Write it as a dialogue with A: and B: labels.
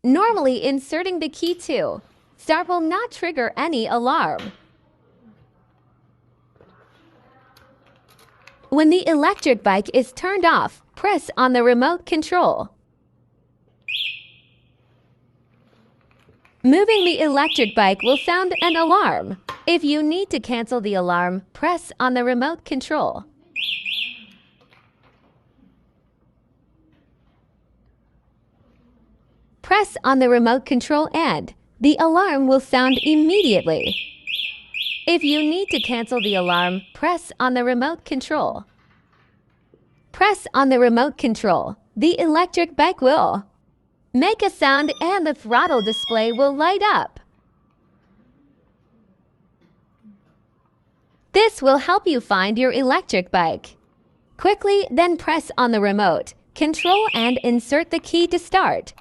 A: Normally, inserting the key to start will not trigger any alarm. When the electric bike is turned off, press on the remote control. Moving the electric bike will sound an alarm. If you need to cancel the alarm, press on the remote control. Press on the remote control and the alarm will sound immediately. If you need to cancel the alarm, press on the remote control. Press on the remote control. The electric bike will make a sound and the throttle display will light up. This will help you find your electric bike. Quickly, then press on the remote control and insert the key to start.